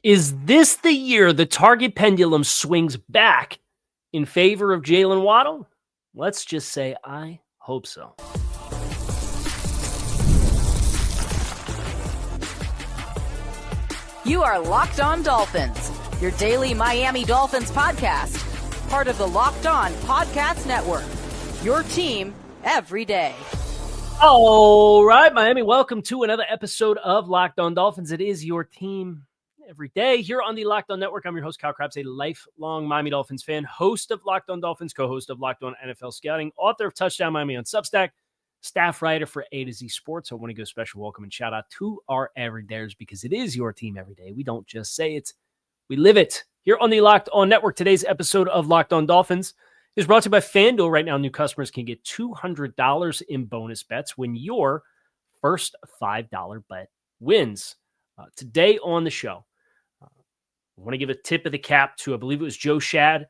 Is this the year the target pendulum swings back in favor of Jaylen Waddle? Let's just say I hope so. You are Locked On Dolphins, your daily Miami Dolphins podcast, part of the Locked On Podcast Network, your team every day. All right, Miami, welcome to another episode of Locked On Dolphins. It is your team every day here on the Locked On Network. I'm your host, Kyle Krabs, a lifelong Miami Dolphins fan, host of Locked On Dolphins, co-host of Locked On NFL Scouting, author of Touchdown Miami on Substack, staff writer for A to Z Sports. I want to give a special welcome and shout out to our everydayers because it is your team every day. We don't just say it, we live it. Here on the Locked On Network, today's episode of Locked On Dolphins is brought to you by FanDuel. Right now, new customers can get $200 in bonus bets when your first $5 bet wins. Today on the show, I want to give a tip of the cap to, I believe it was Joe Shad,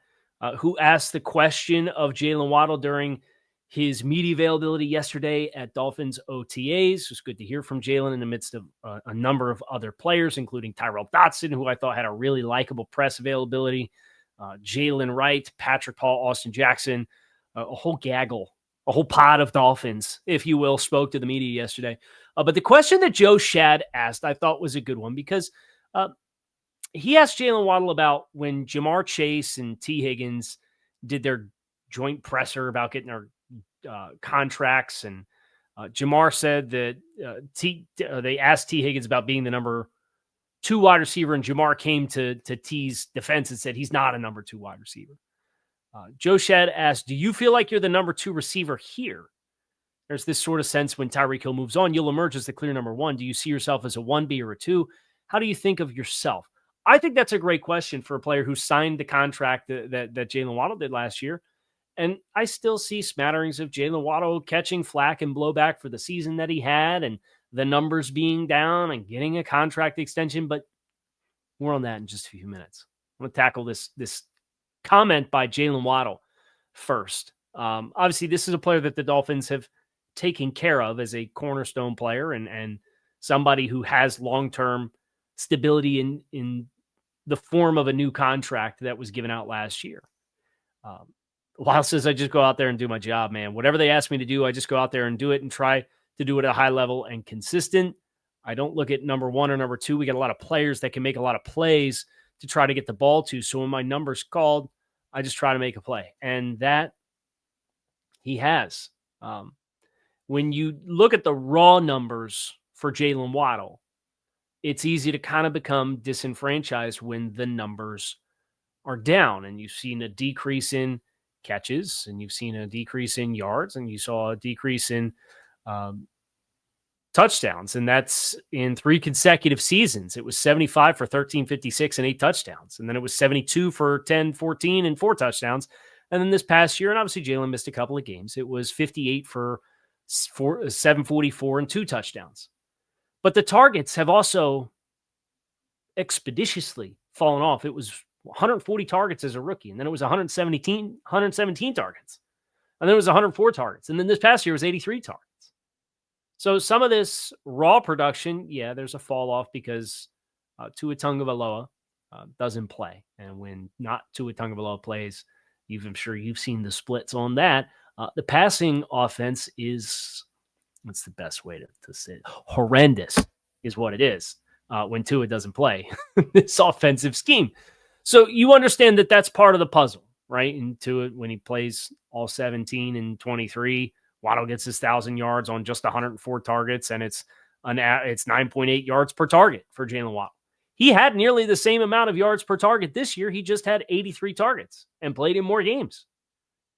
who asked the question of Jaylen Waddle during his media availability yesterday at Dolphins OTAs. It was good to hear from Jaylen in the midst of a number of other players, including Tyrell Dotson, who I thought had a really likable press availability. Jalen Wright, Patrick Paul, Austin Jackson, a whole gaggle, a whole pod of Dolphins, if you will, spoke to the media yesterday. But the question that Joe Shad asked, I thought was a good one because he asked Jaylen Waddle about when Jamar Chase and T. Higgins did their joint presser about getting their contracts. And Jamar said that they asked T. Higgins about being the number 2 wide receiver, and Jamar came to T's defense and said he's not a number 2 wide receiver. Joe Shad asked, do you feel like you're the number 2 receiver here? There's this sort of sense when Tyreek Hill moves on, you'll emerge as the clear number 1. Do you see yourself as a 1B or a 2? How do you think of yourself? I think that's a great question for a player who signed the contract that Jaylen Waddle did last year. And I still see smatterings of Jaylen Waddle catching flack and blowback for the season that he had and the numbers being down and getting a contract extension, but more on that in just a few minutes. I'm going to tackle this comment by Jaylen Waddle first. Obviously, this is a player that the Dolphins have taken care of as a cornerstone player and somebody who has long-term stability in the form of a new contract that was given out last year. Waddle says, I just go out there and do my job, man. Whatever they ask me to do, I just go out there and do it and try to do it at a high level and consistent. I don't look at number 1 or number 2. We got a lot of players that can make a lot of plays to try to get the ball to. So when my number's called, I just try to make a play. And that he has. When you look at the raw numbers for Jaylen Waddle, it's easy to kind of become disenfranchised when the numbers are down. And you've seen a decrease in catches, and you've seen a decrease in yards, and you saw a decrease in touchdowns, and that's in 3 consecutive seasons. It was 75 for 1356 and 8 touchdowns, and then it was 72 for 1014 and 4 touchdowns, and then this past year, and obviously Jaylen missed a couple of games, it was 58 for 744 and 2 touchdowns. But the targets have also expeditiously fallen off. It was 140 targets as a rookie, and then it was 117 targets, and then it was 104 targets, and then this past year was 83 targets. So some of this raw production, yeah, there's a fall off because Tua Tagovailoa doesn't play, and when not Tua Tagovailoa plays, I'm sure you've seen the splits on that. The passing offense is, what's the best way to say it? Horrendous is what it is when Tua doesn't play. This offensive scheme. So you understand that that's part of the puzzle, right? And Tua, when he plays all 17 and 23, Waddle gets his 1,000 yards on just 104 targets, and it's 9.8 yards per target for Jaylen Waddle. He had nearly the same amount of yards per target this year. He just had 83 targets and played in more games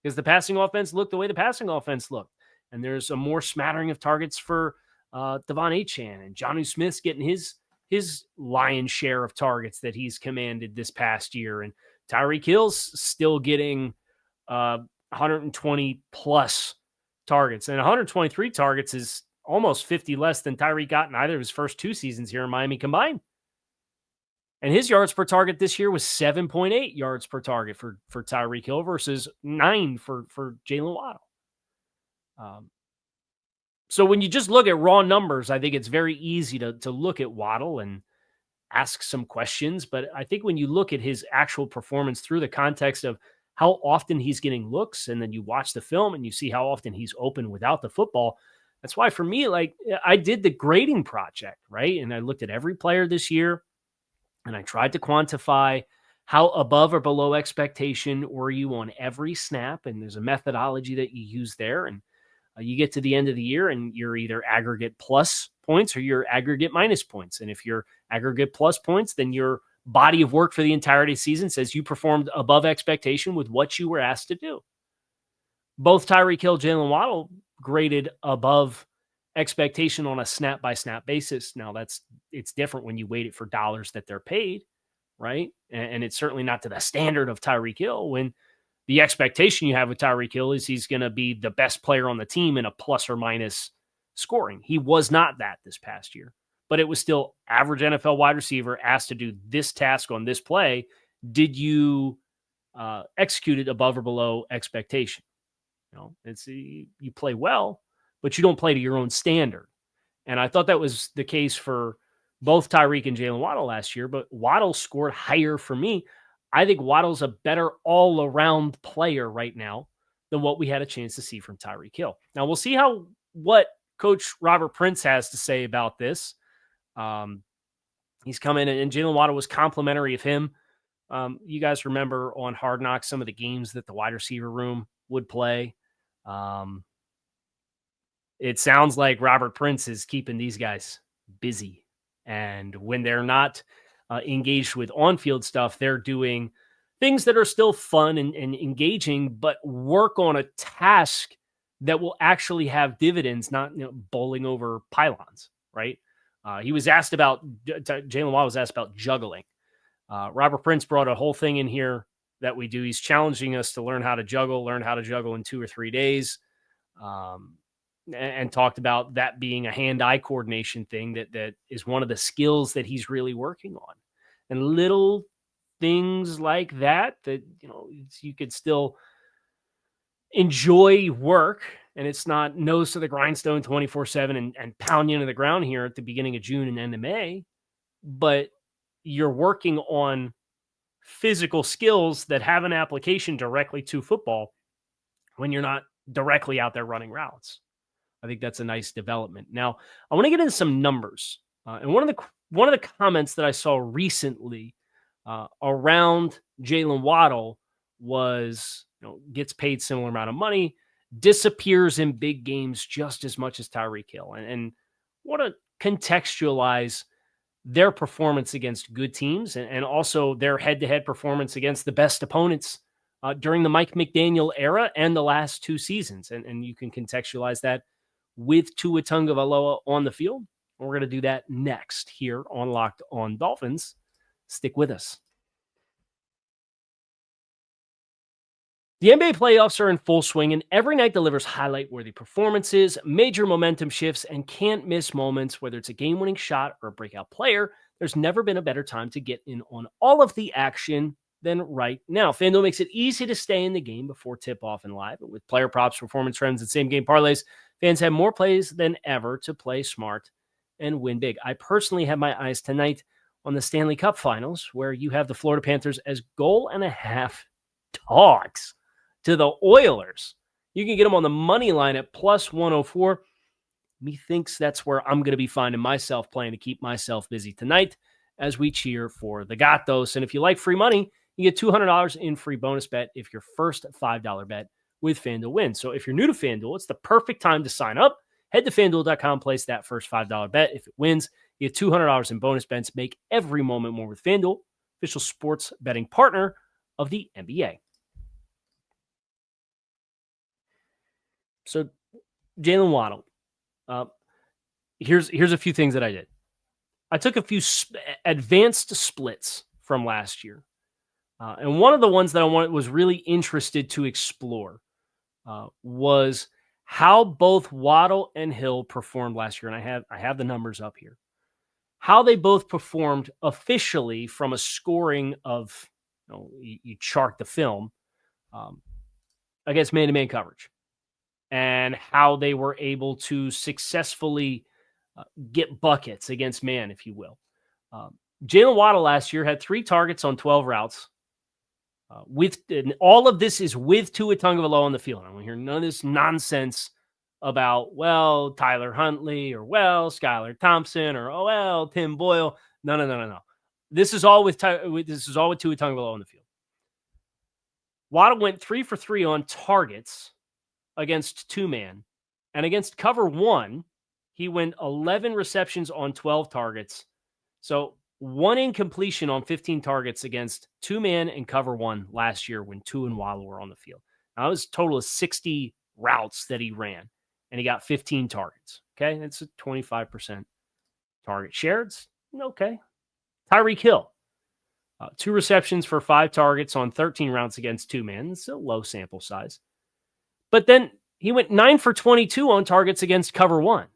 because the passing offense looked the way the passing offense looked. And there's a more smattering of targets for Devon Achane, and Jonnu Smith's getting his lion's share of targets that he's commanded this past year. And Tyreek Hill's still getting 120 plus targets, and 123 targets is almost 50 less than Tyreek got in either of his first 2 seasons here in Miami combined. And his yards per target this year was 7.8 yards per target for Tyreek Hill versus 9 for Jaylen Waddle. So when you just look at raw numbers, I think it's very easy to look at Waddle and ask some questions. But I think when you look at his actual performance through the context of how often he's getting looks, and then you watch the film and you see how often he's open without the football, that's why for me, like, I did the grading project, right? And I looked at every player this year and I tried to quantify how above or below expectation were you on every snap. And there's a methodology that you use there. And you get to the end of the year and you're either aggregate plus points or you're aggregate minus points. And if you're aggregate plus points, then your body of work for the entirety of the season says you performed above expectation with what you were asked to do. Both Tyreek Hill, Jaylen Waddle graded above expectation on a snap by snap basis. Now it's different when you weight it for dollars that they're paid, right? And it's certainly not to the standard of Tyreek Hill when the expectation you have with Tyreek Hill is he's going to be the best player on the team in a plus or minus scoring. He was not that this past year, but it was still average NFL wide receiver asked to do this task on this play. Did you execute it above or below expectation? It's you play well, but you don't play to your own standard. And I thought that was the case for both Tyreek and Jaylen Waddle last year, but Waddle scored higher for me. I think Waddle's a better all-around player right now than what we had a chance to see from Tyreek Hill. Now, we'll see what Coach Robert Prince has to say about this. He's come in, and Jaylen Waddle was complimentary of him. You guys remember on Hard Knocks some of the games that the wide receiver room would play. It sounds like Robert Prince is keeping these guys busy. And when they're not engaged with on-field stuff, they're doing things that are still fun and engaging, but work on a task that will actually have dividends, not bowling over pylons, right? He was asked about, Jaylen Waddle was asked about juggling. Robert Prince brought a whole thing in here that we do. He's challenging us to learn how to juggle in 2 or 3 days. And talked about that being a hand-eye coordination thing that is one of the skills that he's really working on. And little things like that you could still enjoy work, and it's not nose to the grindstone 24/7 and pound you into the ground here at the beginning of June and end of May, but you're working on physical skills that have an application directly to football when you're not directly out there running routes. I think that's a nice development. Now, I want to get into some numbers. And one of the comments that I saw recently around Jaylen Waddle was, gets paid similar amount of money, disappears in big games just as much as Tyreek Hill. And want to contextualize their performance against good teams and also their head-to-head performance against the best opponents during the Mike McDaniel era and the last 2 seasons. And you can contextualize that with Tua Tagovailoa on the field. We're going to do that next here on Locked on Dolphins. Stick with us. The NBA playoffs are in full swing, and every night delivers highlight-worthy performances, major momentum shifts, and can't-miss moments. Whether it's a game-winning shot or a breakout player, there's never been a better time to get in on all of the action than right now. FanDuel makes it easy to stay in the game before tip-off and live. With player props, performance trends, and same-game parlays, fans have more plays than ever to play smart and win big. I personally have my eyes tonight on the Stanley Cup Finals, where you have the Florida Panthers as 1.5 dogs to the Oilers. You can get them on the money line at plus 104. Methinks that's where I'm going to be finding myself playing to keep myself busy tonight as we cheer for the Gatos. And if you like free money, you get $200 in free bonus bet if your first $5 bet with FanDuel wins. So if you're new to FanDuel, it's the perfect time to sign up. Head to FanDuel.com, place that first $5 bet. If it wins, you get $200 in bonus bets. Make every moment more with FanDuel, official sports betting partner of the NBA. So Jaylen Waddle, here's a few things that I did. I took a few advanced splits from last year. And one of the ones that I was really interested to explore was how both Waddle and Hill performed last year. And I have the numbers up here. How they both performed officially from a scoring of, you chart the film against man-to-man coverage, and how they were able to successfully get buckets against man, if you will. Jaylen Waddle last year had 3 targets on 12 routes. And all of this is with Tua Tagovailoa on the field. I don't want to hear none of this nonsense about, well, Tyler Huntley or, well, Skylar Thompson or, oh, well, Tim Boyle. No. This is all with Tua Tagovailoa on the field. Waddle went 3 for 3 on targets against 2-man. And against cover 1, he went 11 receptions on 12 targets. So 1 incompletion on 15 targets against 2-man and cover 1 last year when Tua and Waddle were on the field. Now, it was a total of 60 routes that he ran, and he got 15 targets. Okay, that's a 25% target share. It's okay. Tyreek Hill, 2 receptions for 5 targets on 13 routes against 2-man. It's a low sample size. But then he went 9 for 22 on targets against cover 1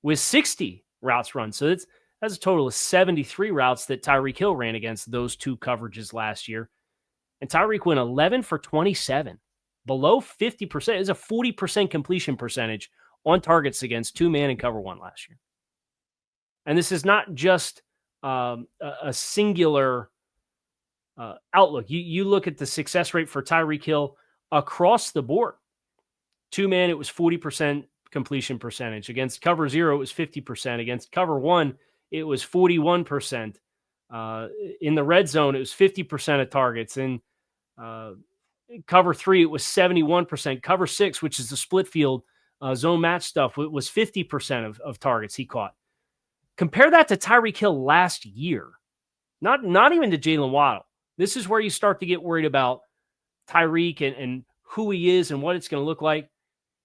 with 60 routes run. So that's a total of 73 routes that Tyreek Hill ran against those 2 coverages last year. And Tyreek went 11 for 27, below 50%. It's a 40% completion percentage on targets against 2-man and cover 1 last year. And this is not just a singular outlook. You look at the success rate for Tyreek Hill across the board. 2-man, it was 40% completion percentage. Against cover 0, it was 50%. Against cover 1, it was 41%. In the red zone, it was 50% of targets. In cover 3, it was 71%. Cover 6, which is the split field zone match stuff, it was 50% of targets he caught. Compare that to Tyreek Hill last year. Not even to Jaylen Waddle. This is where you start to get worried about Tyreek and who he is and what it's going to look like.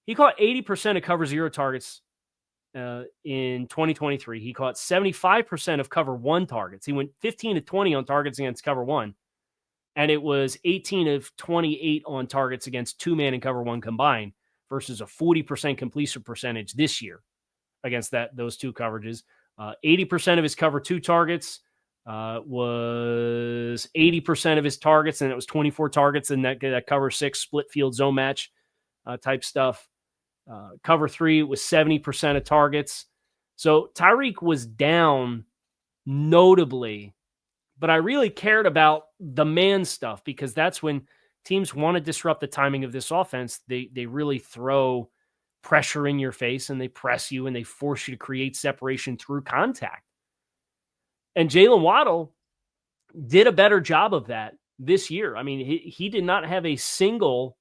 He caught 80% of cover 0 targets in 2023. He caught 75% of cover 1 targets. He went 15 to 20 on targets against cover 1. And it was 18 of 28 on targets against 2-man and cover 1 combined versus a 40% completion percentage this year against those 2 coverages. 80% of his cover 2 targets was 80% of his targets, and it was 24 targets in that cover 6 split field zone match type stuff. Cover 3 was 70% of targets. So Tyreek was down notably, but I really cared about the man stuff because that's when teams want to disrupt the timing of this offense. They really throw pressure in your face and they press you and they force you to create separation through contact. And Jaylen Waddle did a better job of that this year. I mean, he did not have a single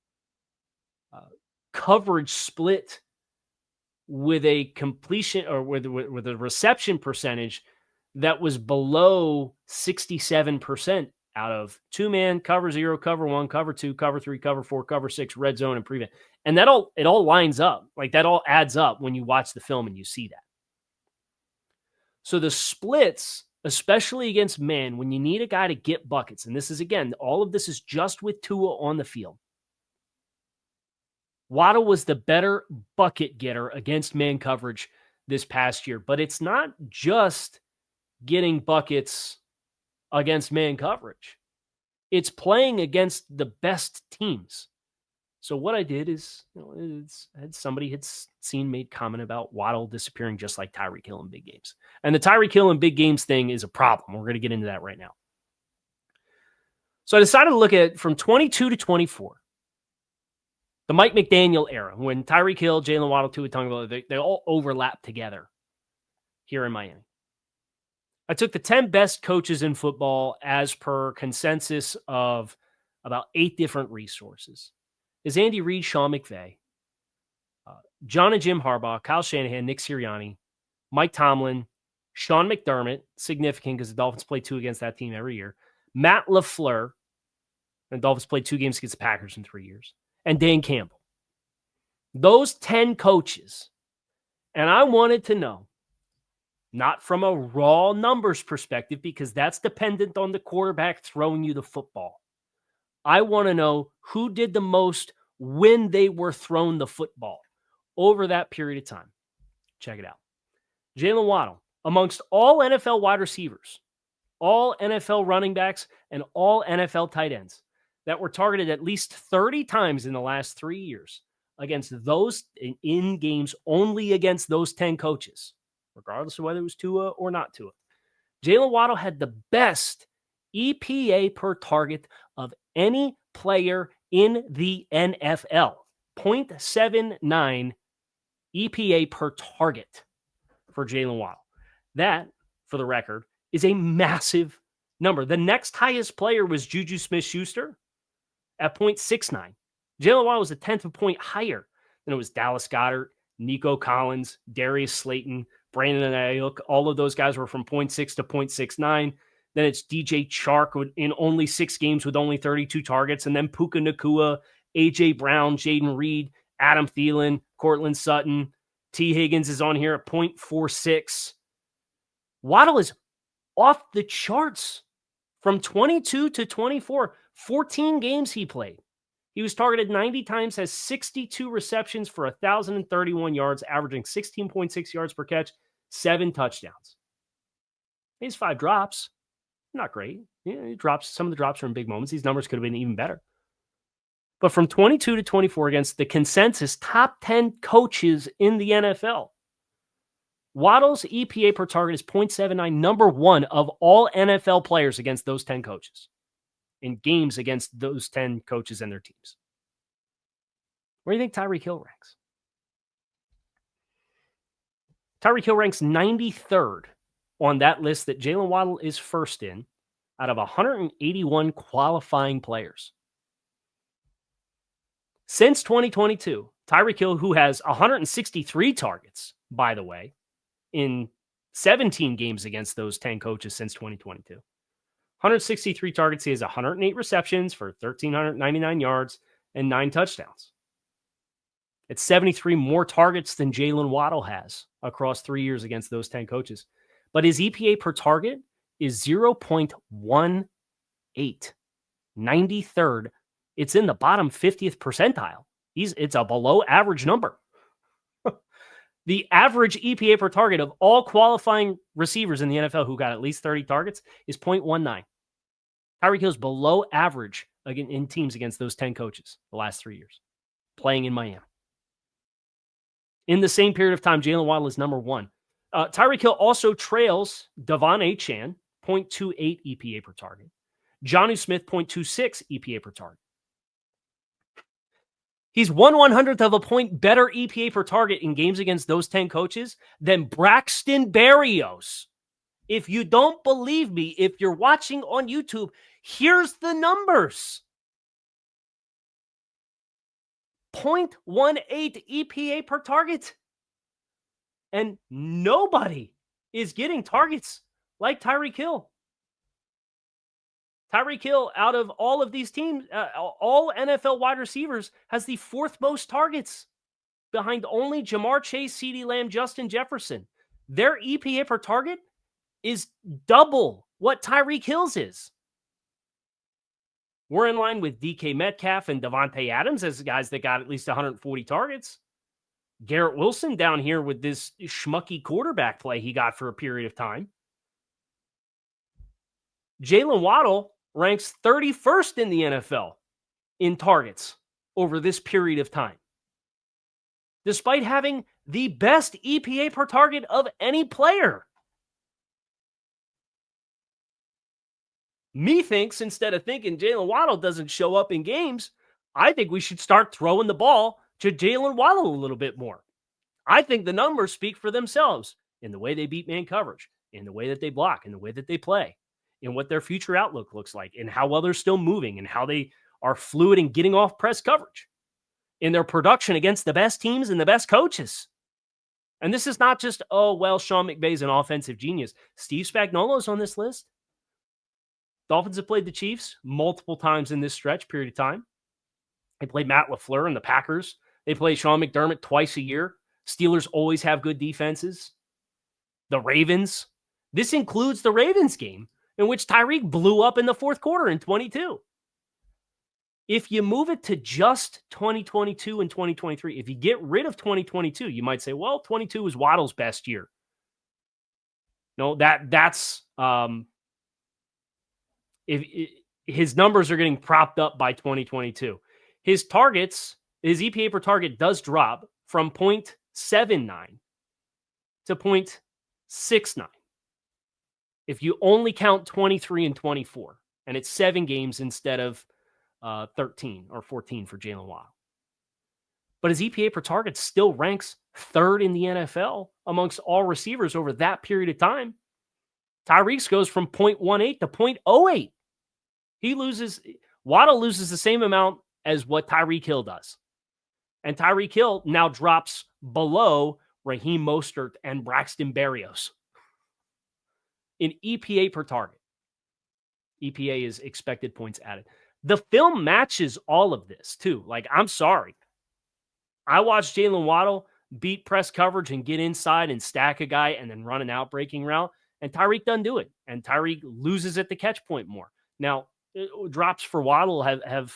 coverage split with a completion or with a reception percentage that was below 67% out of 2-man, cover 0, cover 1, cover 2, cover 3, cover 4, cover 6, red zone, and prevent. And it all lines up. Like that all adds up when you watch the film and you see that. So the splits, especially against man, when you need a guy to get buckets, and this is, again, all of this is just with Tua on the field. Waddle was the better bucket getter against man coverage this past year, but it's not just getting buckets against man coverage. It's playing against the best teams. So what I did is, somebody had made comment about Waddle disappearing just like Tyreek Hill in big games. And the Tyreek Hill in big games thing is a problem. We're going to get into that right now. So I decided to look at from 22 to 24. The Mike McDaniel era, when Tyreek Hill, Jaylen Waddle, Tua Tagovailoa, they all overlap together here in Miami. I took the 10 best coaches in football as per consensus of about 8 different resources. Is Andy Reid, Sean McVay, John and Jim Harbaugh, Kyle Shanahan, Nick Sirianni, Mike Tomlin, Sean McDermott, significant because the Dolphins play 2 against that team every year, Matt LaFleur, and the Dolphins played 2 games against the Packers in 3 years, and Dan Campbell. Those 10 coaches. And I wanted to know, not from a raw numbers perspective, because that's dependent on the quarterback throwing you the football. I want to know who did the most when they were thrown the football over that period of time. Check it out. Jaylen Waddle, amongst all NFL wide receivers, all NFL running backs, and all NFL tight ends that were targeted at least 30 times in the last 3 years against those in games only against those 10 coaches, regardless of whether it was Tua or not Tua. Jaylen Waddle had the best EPA per target of any player in the NFL. 0.79 EPA per target for Jaylen Waddle. That, for the record, is a massive number. The next highest player was Juju Smith-Schuster at 0.69. Jaylen Waddle was a tenth of a point higher than it was Dallas Goedert, Nico Collins, Darius Slayton, Brandon Ayuk. All of those guys were from 0.6 to 0.69. Then it's DJ Chark in only 6 games with only 32 targets. And then Puka Nacua, A.J. Brown, Jaden Reed, Adam Thielen, Cortland Sutton. T. Higgins is on here at 0.46. Waddle is off the charts from 22 to 24. 14 games he played. He was targeted 90 times, has 62 receptions for 1,031 yards, averaging 16.6 yards per catch, 7 touchdowns. He has 5 drops. Not great. He drops. Some of the drops are in big moments. These numbers could have been even better. But from 22 to 24 against the consensus top 10 coaches in the NFL, Waddle's EPA per target is 0.79, number 1 of all NFL players against those 10 coaches in games against those 10 coaches and their teams. Where do you think Tyreek Hill ranks? Tyreek Hill ranks 93rd on that list that Jaylen Waddle is first in out of 181 qualifying players. Since 2022, Tyreek Hill, who has 163 targets, by the way, in 17 games against those 10 coaches since 2022. 163 targets. He has 108 receptions for 1,399 yards and 9 touchdowns. It's 73 more targets than Jaylen Waddle has across 3 years against those 10 coaches. But his EPA per target is 0.18. 93rd. It's in the bottom 50th percentile. It's a below average number. The average EPA per target of all qualifying receivers in the NFL who got at least 30 targets is 0.19. Tyreek Hill's below average in teams against those 10 coaches the last 3 years, playing in Miami. In the same period of time, Jaylen Waddle is number 1. Tyreek Hill also trails Devon Achane, 0.28 EPA per target. Jonnu Smith, 0.26 EPA per target. He's 1/100th of a point better EPA per target in games against those 10 coaches than Braxton Berrios. If you don't believe me, if you're watching on YouTube, here's the numbers. 0.18 EPA per target. And nobody is getting targets like Tyreek Hill. Tyreek Hill, out of all of these teams, all NFL wide receivers, has the 4th most targets behind only Jamar Chase, CeeDee Lamb, Justin Jefferson. Their EPA per target is double what Tyreek Hill's is. We're in line with DK Metcalf and Devontae Adams as guys that got at least 140 targets. Garrett Wilson down here with this schmucky quarterback play he got for a period of time. Jaylen Waddle ranks 31st in the NFL in targets over this period of time, despite having the best EPA per target of any player. Methinks, instead of thinking Jaylen Waddle doesn't show up in games, I think we should start throwing the ball to Jaylen Waddle a little bit more. I think the numbers speak for themselves in the way they beat man coverage, in the way that they block, in the way that they play, in what their future outlook looks like, and how well they're still moving, and how they are fluid in getting off press coverage, in their production against the best teams and the best coaches. And this is not just, oh, well, Sean McVay's an offensive genius. Steve Spagnuolo's on this list. Dolphins have played the Chiefs multiple times in this period of time. They played Matt LaFleur and the Packers. They play Sean McDermott twice a year. Steelers always have good defenses. The Ravens. This includes the Ravens game in which Tyreek blew up in the 4th quarter in 22. If you move it to just 2022 and 2023, if you get rid of 2022, you might say, well, 22 was Waddle's best year. No, that's his numbers are getting propped up by 2022. His targets, his EPA per target does drop from 0.79 to 0.69. if you only count 23 and 24, and it's 7 games instead of 13 or 14 for Jaylen Waddle. But his EPA per target still ranks 3rd in the NFL amongst all receivers over that period of time. Tyreek's goes from 0.18 to 0.08. Waddle loses the same amount as what Tyreek Hill does. And Tyreek Hill now drops below Raheem Mostert and Braxton Berrios in EPA per target. EPA is expected points added. The film matches all of this too. Like, I'm sorry. I watched Jaylen Waddle beat press coverage and get inside and stack a guy and then run an out-breaking route. And Tyreek doesn't do it. And Tyreek loses at the catch point more. Now, drops for Waddle have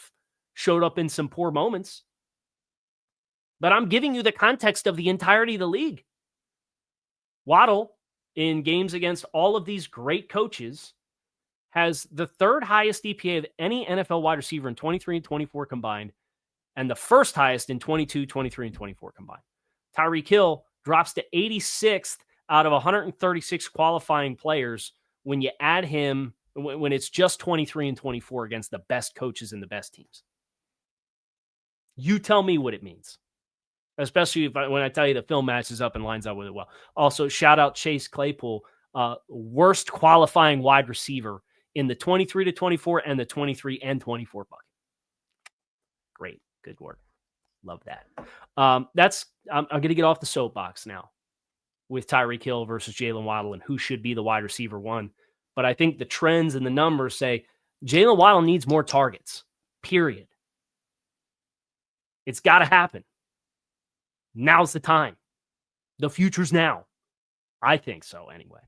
showed up in some poor moments. But I'm giving you the context of the entirety of the league. Waddle, in games against all of these great coaches, has the 3rd highest EPA of any NFL wide receiver in 23 and 24 combined, and the 1st highest in 22, 23, and 24 combined. Tyreek Hill drops to 86th out of 136 qualifying players when you add him, when it's just 23 and 24 against the best coaches and the best teams. You tell me what it means. Especially when I tell you the film matches up and lines up with it well. Also, shout out Chase Claypool, worst qualifying wide receiver in the 23 to 24 and the 23 and 24 bucket. Great. Good work. Love that. I'm going to get off the soapbox now with Tyreek Hill versus Jaylen Waddle and who should be the wide receiver one. But I think the trends and the numbers say Jaylen Waddle needs more targets, period. It's got to happen. Now's the time. The future's now. I think so, anyway.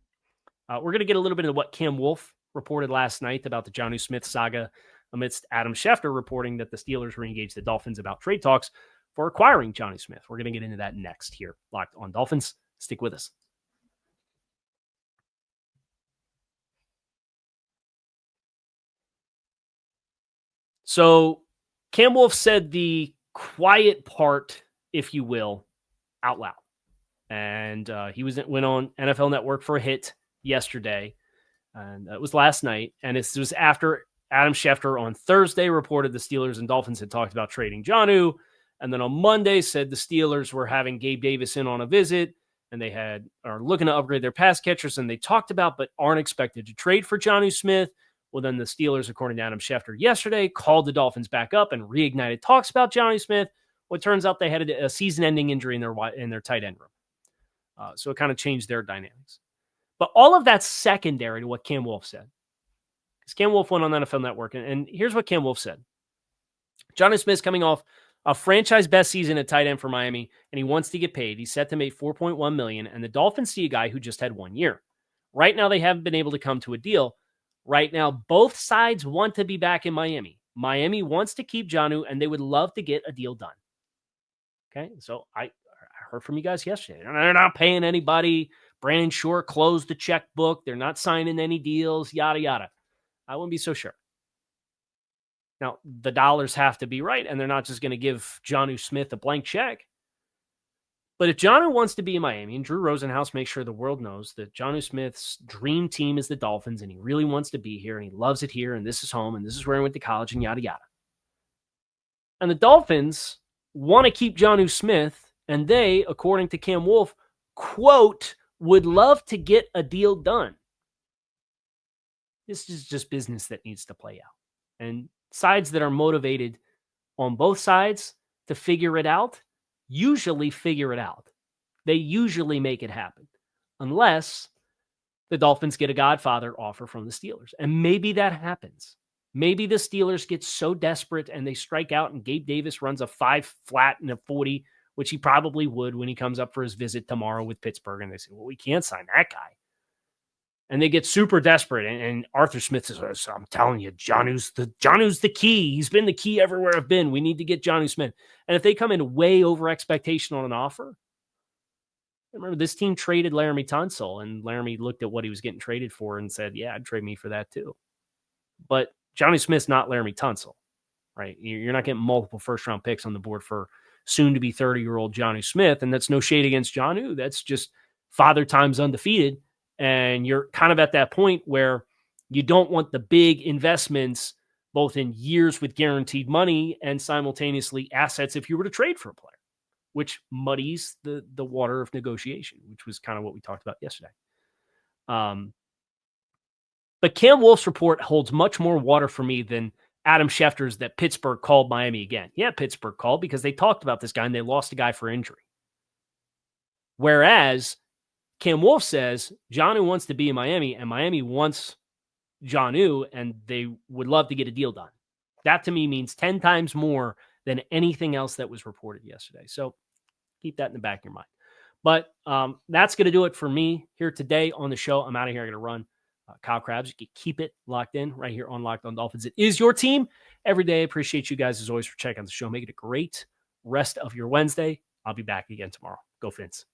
We're going to get a little bit of what Cam Wolfe reported last night about the Jonnu Smith saga amidst Adam Schefter reporting that the Steelers re-engaged the Dolphins about trade talks for acquiring Jonnu Smith. We're going to get into that next here. Locked on Dolphins. Stick with us. So Cam Wolfe said the quiet part, if you will, out loud. And he went on NFL Network for a hit yesterday. And it was last night. And it was after Adam Schefter on Thursday reported the Steelers and Dolphins had talked about trading Jonnu. And then on Monday said the Steelers were having Gabe Davis in on a visit. And they are looking to upgrade their pass catchers. And they talked about, but aren't expected to trade for Jonnu Smith. Well, then the Steelers, according to Adam Schefter yesterday, called the Dolphins back up and reignited talks about Jonnu Smith. Well, it turns out they had a season-ending injury in their tight end room. So it kind of changed their dynamics. But all of that's secondary to what Cam Wolfe said. Because Cam Wolfe went on NFL Network, and here's what Cam Wolfe said. Jonnu Smith's coming off a franchise best season at tight end for Miami, and he wants to get paid. He's set to make $4.1 million, and the Dolphins see a guy who just had 1 year. Right now, they haven't been able to come to a deal. Right now, both sides want to be back in Miami. Miami wants to keep Jonnu, and they would love to get a deal done. Okay, so I heard from you guys yesterday. They're not paying anybody. Brandon Short closed the checkbook. They're not signing any deals, yada, yada. I wouldn't be so sure. Now, the dollars have to be right, and they're not just going to give Jonnu Smith a blank check. But if Jonnu wants to be in Miami, and Drew Rosenhaus makes sure the world knows that Jonnu Smith's dream team is the Dolphins, and he really wants to be here, and he loves it here, and this is home, and this is where he went to college, and yada, yada. And the Dolphins want to keep Jonnu Smith, and they, according to Cam Wolfe, quote, would love to get a deal done. This is just business that needs to play out. And sides that are motivated on both sides to figure it out usually figure it out. They usually make it happen. Unless the Dolphins get a Godfather offer from the Steelers. And maybe that happens. Maybe the Steelers get so desperate and they strike out and Gabe Davis runs a 5 flat and a 40, which he probably would when he comes up for his visit tomorrow with Pittsburgh. And they say, well, we can't sign that guy. And they get super desperate. And Arthur Smith says, I'm telling you, Jonnu's the key. He's been the key everywhere I've been. We need to get Jonnu Smith. And if they come in way over expectation on an offer, remember this team traded Laramie Tunsil, and Laramie looked at what he was getting traded for and said, yeah, I'd trade me for that too. But Jonnu Smith's not Laramie Tunsil, right? You're not getting multiple first-round picks on the board for soon-to-be 30-year-old Jonnu Smith, and that's no shade against Jonnu. That's just father time's undefeated. And you're kind of at that point where you don't want the big investments, both in years with guaranteed money and simultaneously assets if you were to trade for a player, which muddies the water of negotiation, which was kind of what we talked about yesterday. But Cam Wolf's report holds much more water for me than Adam Schefter's that Pittsburgh called Miami again. Yeah, Pittsburgh called because they talked about this guy and they lost a guy for injury. Whereas Cam Wolf says Jonnu wants to be in Miami and Miami wants Jonnu and they would love to get a deal done. That to me means 10 times more than anything else that was reported yesterday. So keep that in the back of your mind. But that's going to do it for me here today on the show. I'm out of here. I'm going to run Kyle Krabs. You can keep it locked in right here on Locked On Dolphins. It is your team every day. Appreciate you guys as always for checking out the show. Make it a great rest of your Wednesday. I'll be back again tomorrow. Go Fins.